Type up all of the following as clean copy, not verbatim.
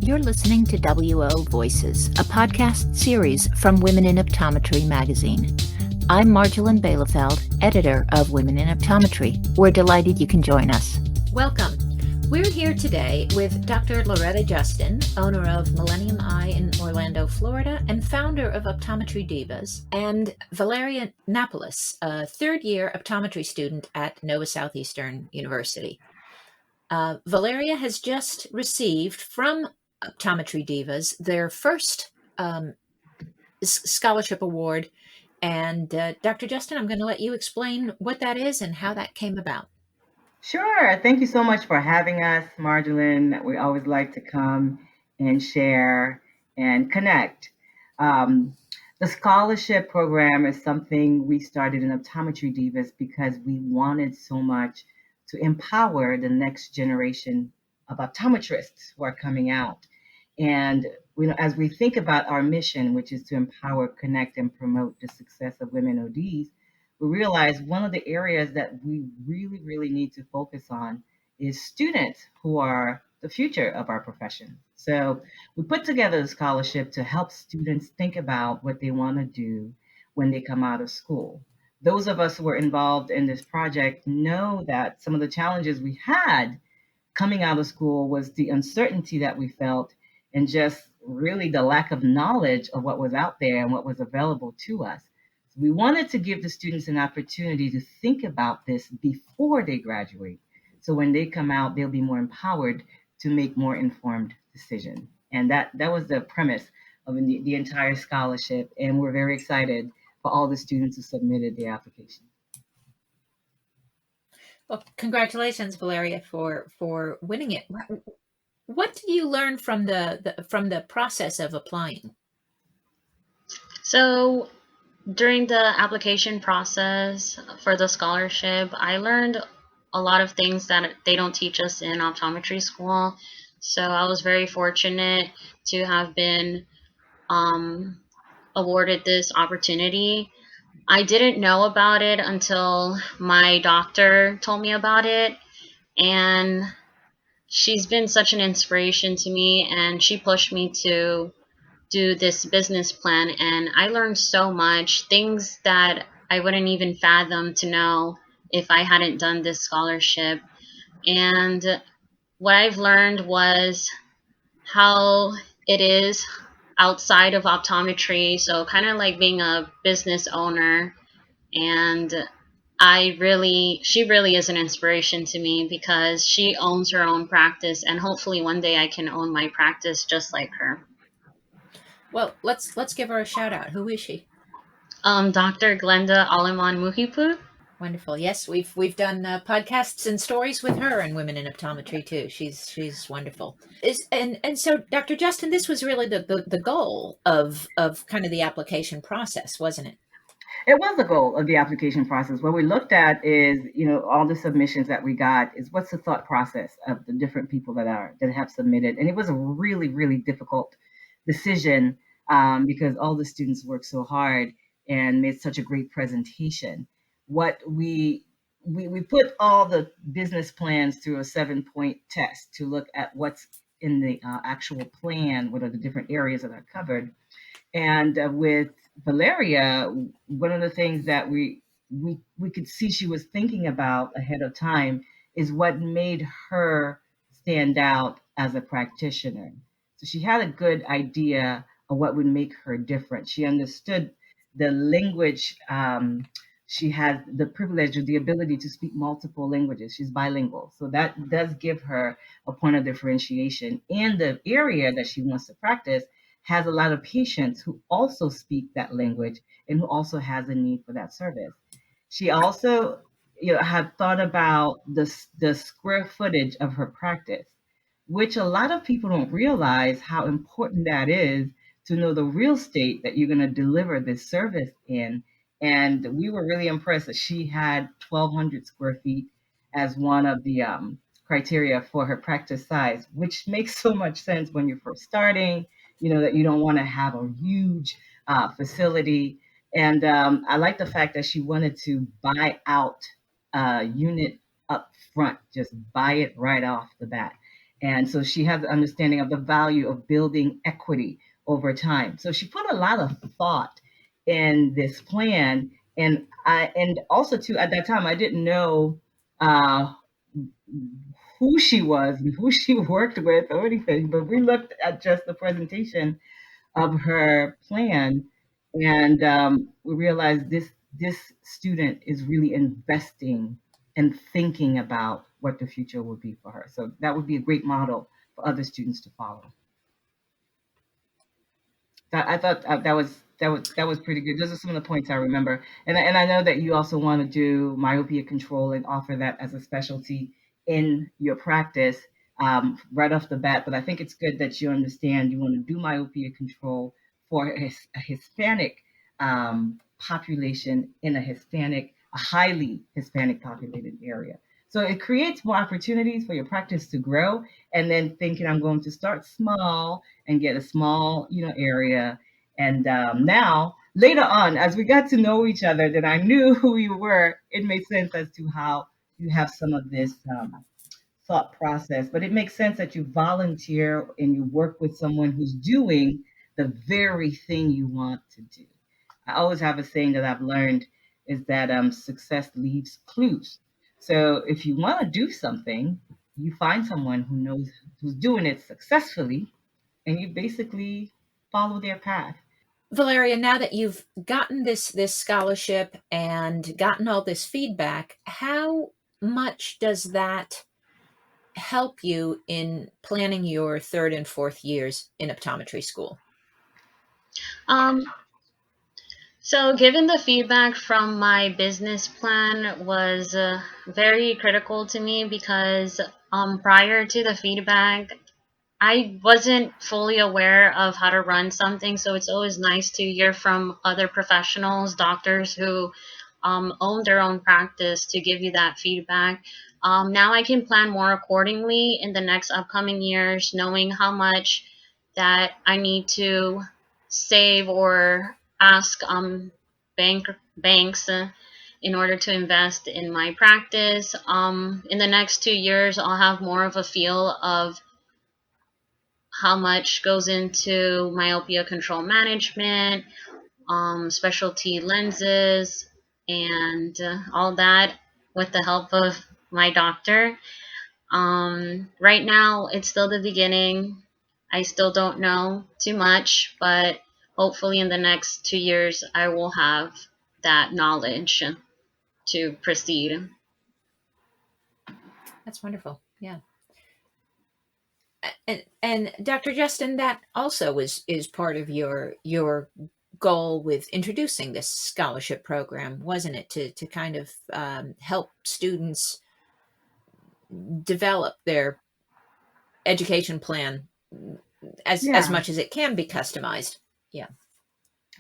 You're listening to WO Voices, a podcast series from Women in Optometry magazine. I'm Marjolaine Bielefeld, editor of Women in Optometry. We're delighted you can join us. Welcome. We're here today with Dr. Lauretta Justin, owner of Millennium Eye in Orlando, Florida, and founder of Optometry Divas, and Valeria Napoles, a third-year optometry student at Southeastern University. Valeria has just received from Optometry Divas their first scholarship award. And Dr. Justin, I'm going to let you explain what that is and how that came about. Sure. Thank you so much for having us, Marjolaine. We always like to come and share and connect. Um, the scholarship program is something we started in Optometry Divas because we wanted so much to empower the next generation of optometrists who are coming out. And as we think about our mission, which is to empower, connect, and promote the success of women ODs, we realize one of the areas that we really, really need to focus on is students who are the future of our profession. So we put together a scholarship to help students think about what they want to do when they come out of school. Those of us who were involved in this project know that some of the challenges we had coming out of school was the uncertainty that we felt and just really the lack of knowledge of what was out there and what was available to us. So we wanted to give the students an opportunity to think about this before they graduate. So when they come out, they'll be more empowered to make more informed decisions. And that was the premise of the entire scholarship. And we're very excited for all the students who submitted their application. Well, congratulations, Valeria, for winning it. What did you learn from the process of applying? So during the application process for the scholarship, I learned a lot of things that they don't teach us in optometry school. So I was very fortunate to have been awarded this opportunity. I didn't know about it until my doctor told me about it, and she's been such an inspiration to me, and she pushed me to do this business plan, and I learned so much, things that I wouldn't even fathom to know if I hadn't done this scholarship. And what I've learned was how it is outside of optometry, so kind of like being a business owner. And she really is an inspiration to me because she owns her own practice, and hopefully one day I can own my practice just like her. Well, let's give her a shout out. Who is she? Dr. Glenda Aleman Muhipu. Wonderful. Yes, we've done podcasts and stories with her and Women in Optometry too. She's wonderful. And so, Dr. Justin, this was really the goal of kind of the application process, wasn't it? It was the goal of the application process. What we looked at is, all the submissions that we got is what's the thought process of the different people that have submitted. And it was a really, really difficult decision because all the students worked so hard and made such a great presentation. What we put all the business plans through a 7-point test to look at what's in the actual plan, what are the different areas that are covered. And with Valeria, one of the things that we could see she was thinking about ahead of time is what made her stand out as a practitioner. So she had a good idea of what would make her different. She understood the language. She had the privilege or the ability to speak multiple languages. She's bilingual. So that does give her a point of differentiation. And the area that she wants to practice has a lot of patients who also speak that language and who also has a need for that service. She also, had thought about the square footage of her practice, which a lot of people don't realize how important that is to know the real estate that you're going to deliver this service in. And we were really impressed that she had 1,200 square feet as one of the criteria for her practice size, which makes so much sense when you're first starting, that you don't want to have a huge facility. And I like the fact that she wanted to buy out a unit up front, just buy it right off the bat. And so she has an understanding of the value of building equity over time. So she put a lot of thought in this plan. And also too, at that time, I didn't know uh, who she was and who she worked with or anything, but we looked at just the presentation of her plan, and we realized this student is really investing and thinking about what the future will be for her. So that would be a great model for other students to follow. I thought that was pretty good. Those are some of the points I remember, and I know that you also want to do myopia control and offer that as a specialty in your practice right off the bat. But I think it's good that you understand you want to do myopia control for a Hispanic population in a highly Hispanic populated area. So it creates more opportunities for your practice to grow, and then thinking I'm going to start small and get a small, area. And now, later on, as we got to know each other, that I knew who you were, it made sense as to how you have some of this thought process. But it makes sense that you volunteer and you work with someone who's doing the very thing you want to do. I always have a saying that I've learned is that success leaves clues. So if you want to do something, you find someone who knows who's doing it successfully, and you basically follow their path. Valeria, now that you've gotten this scholarship and gotten all this feedback, how much does that help you in planning your third and fourth years in optometry school? Um, so given the feedback from my business plan was very critical to me because prior to the feedback, I wasn't fully aware of how to run something, so it's always nice to hear from other professionals, doctors who own their own practice to give you that feedback. Now I can plan more accordingly in the next upcoming years, knowing how much that I need to save or ask banks in order to invest in my practice. In the next 2 years, I'll have more of a feel of how much goes into myopia control management, specialty lenses, and all that with the help of my doctor. Right now, it's still the beginning. I still don't know too much, but hopefully, in the next 2 years, I will have that knowledge to proceed. That's wonderful. Yeah. And Dr. Justin, that also is part of your goal with introducing this scholarship program, wasn't it? To kind of help students develop their education plan as Yeah. much as it can be customized. Yeah.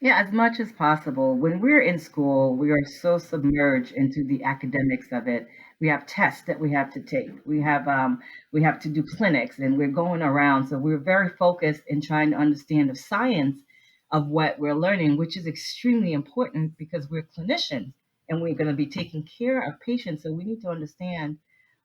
Yeah, as much as possible. When we're in school, we are so submerged into the academics of it. We have tests that we have to take. We have to do clinics, and we're going around. So we're very focused in trying to understand the science of what we're learning, which is extremely important because we're clinicians and we're going to be taking care of patients. So we need to understand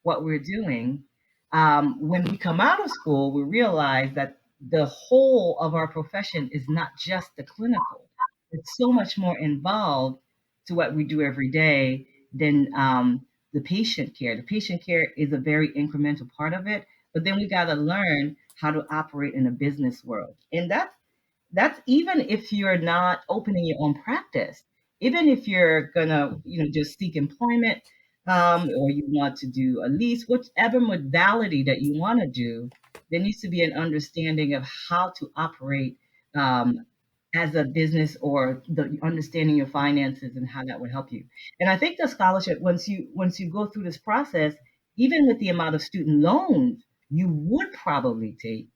what we're doing. When we come out of school, we realize that the whole of our profession is not just the clinical. It's so much more involved to what we do every day than the patient care. The patient care is a very incremental part of it, but then we got to learn how to operate in a business world. And that's even if you're not opening your own practice, even if you're gonna, just seek employment, or you want to do a lease, whatever modality that you want to do, there needs to be an understanding of how to operate um, as a business, or the understanding your finances and how that would help you. And I think the scholarship, once you go through this process, even with the amount of student loans you would probably take,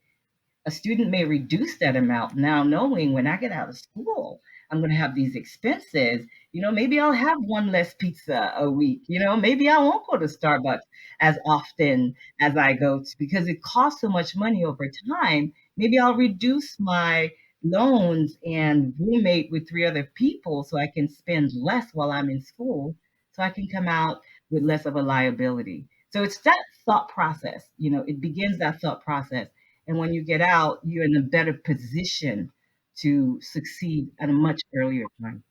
a student may reduce that amount now, knowing when I get out of school, I'm going to have these expenses. Maybe I'll have one less pizza a week. Maybe I won't go to Starbucks as often as I go to, because it costs so much money over time. Maybe I'll reduce my loans and roommate with three other people so I can spend less while I'm in school, so I can come out with less of a liability. So it's that thought process, it begins that thought process. And when you get out, you're in a better position to succeed at a much earlier time.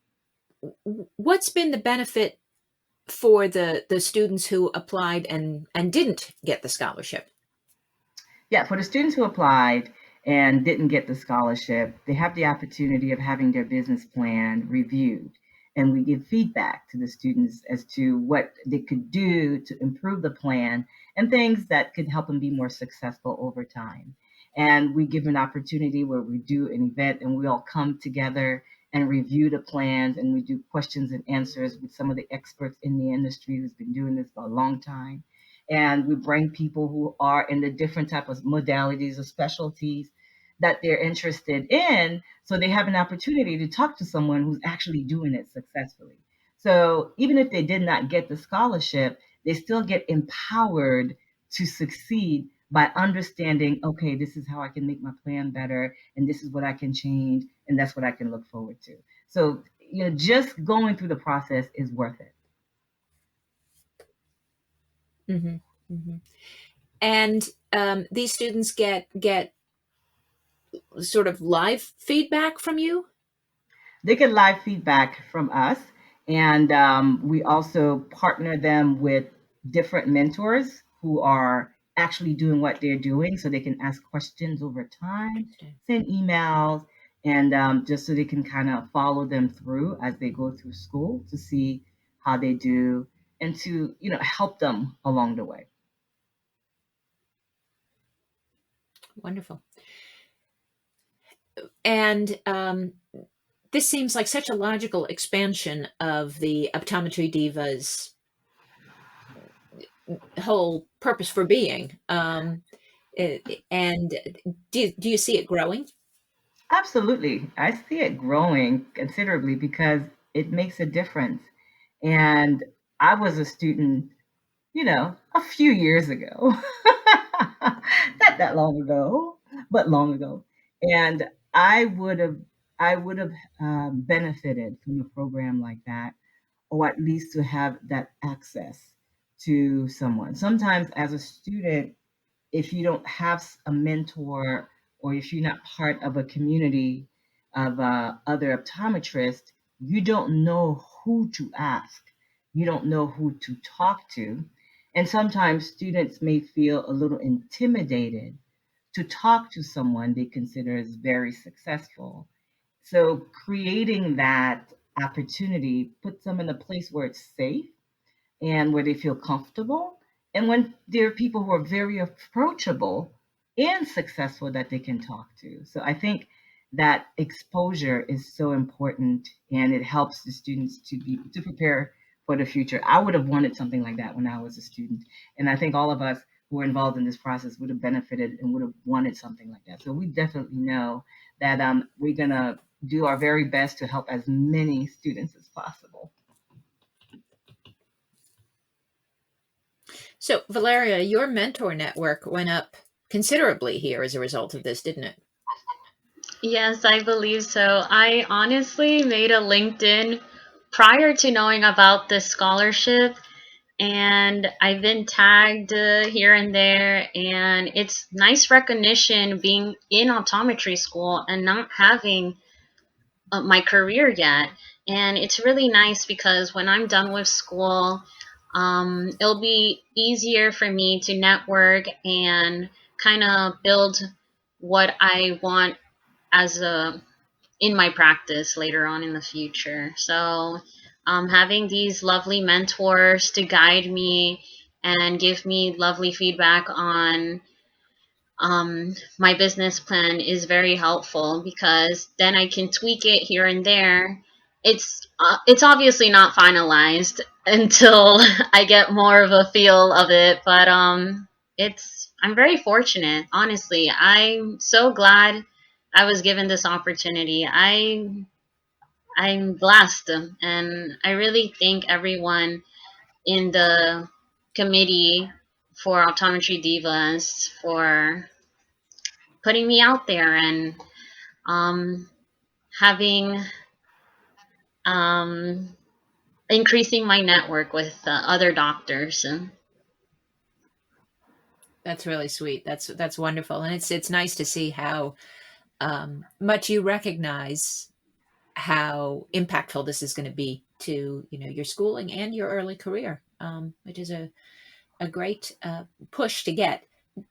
What's been the benefit for the students who applied and didn't get the scholarship? Yeah, for the students who applied and didn't get the scholarship, they have the opportunity of having their business plan reviewed. And we give feedback to the students as to what they could do to improve the plan and things that could help them be more successful over time. And we give an opportunity where we do an event and we all come together and review the plans, and we do questions and answers with some of the experts in the industry who's been doing this for a long time, and we bring people who are in the different type of modalities or specialties that they're interested in, so they have an opportunity to talk to someone who's actually doing it successfully. So even if they did not get the scholarship, they still get empowered to succeed by understanding, okay, this is how I can make my plan better, and this is what I can change, and that's what I can look forward to. So just going through the process is worth it. Mm-hmm. Mm-hmm. And these students get sort of live feedback from you? They get live feedback from us, and we also partner them with different mentors who are actually doing what they're doing, so they can ask questions over time, send emails, and just so they can kind of follow them through as they go through school to see how they do, and to help them along the way. Wonderful. And this seems like such a logical expansion of the Optometry Divas whole purpose for being. And do you see it growing? Absolutely. I see it growing considerably because it makes a difference. And I was a student, a few years ago, not that long ago, but long ago. And I would have, I would have benefited from a program like that, or at least to have that access to someone. Sometimes as a student, if you don't have a mentor, or if you're not part of a community of other optometrists, you don't know who to ask. You don't know who to talk to. And sometimes students may feel a little intimidated to talk to someone they consider as very successful. So creating that opportunity puts them in a place where it's safe and where they feel comfortable. And when there are people who are very approachable and successful that they can talk to. So I think that exposure is so important, and it helps the students to prepare for the future. I would have wanted something like that when I was a student. And I think all of us who were involved in this process would have benefited and would have wanted something like that. So we definitely know that we're going to do our very best to help as many students as possible. So, Valeria, your mentor network went up considerably here as a result of this, didn't it? Yes, I believe so. I honestly made a LinkedIn prior to knowing about this scholarship, and I've been tagged here and there, and it's nice recognition being in optometry school and not having my career yet. And it's really nice because when I'm done with school, it'll be easier for me to network and kind of build what I want as a in my practice later on in the future. So having these lovely mentors to guide me and give me lovely feedback on my business plan is very helpful, because then I can tweak it here and there. It's obviously not finalized until I get more of a feel of it, but it's I'm very fortunate, honestly. I'm so glad I was given this opportunity. I'm blessed, and I really thank everyone in the committee for Optometry Divas for putting me out there and um, having um, increasing my network with other doctors. That's really sweet. That's wonderful. And it's nice to see how much you recognize how impactful this is going to be to, your schooling and your early career, which is a great push to get.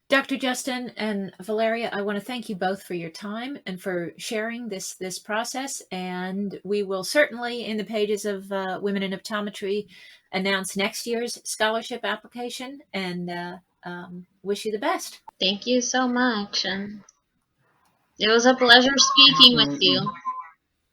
Dr. Justin and Valeria, I want to thank you both for your time and for sharing this process. And we will certainly, in the pages of Women in Optometry, announce next year's scholarship application, and wish you the best. Thank you so much. And it was a pleasure speaking with Absolutely. you.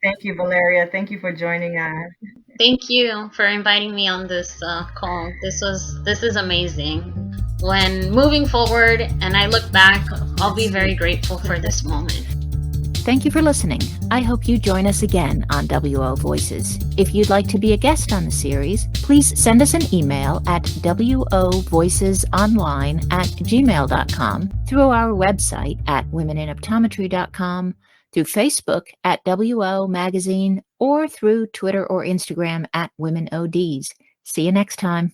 Thank you, Valeria. Thank you for joining us. Thank you for inviting me on this call. This is amazing. When moving forward and I look back, I'll be very grateful for this moment. Thank you for listening. I hope you join us again on WO Voices. If you'd like to be a guest on the series, please send us an email at wovoicesonline@gmail.com, through our website at womeninoptometry.com, through Facebook at WO Magazine, or through Twitter or Instagram at WomenODs. See you next time.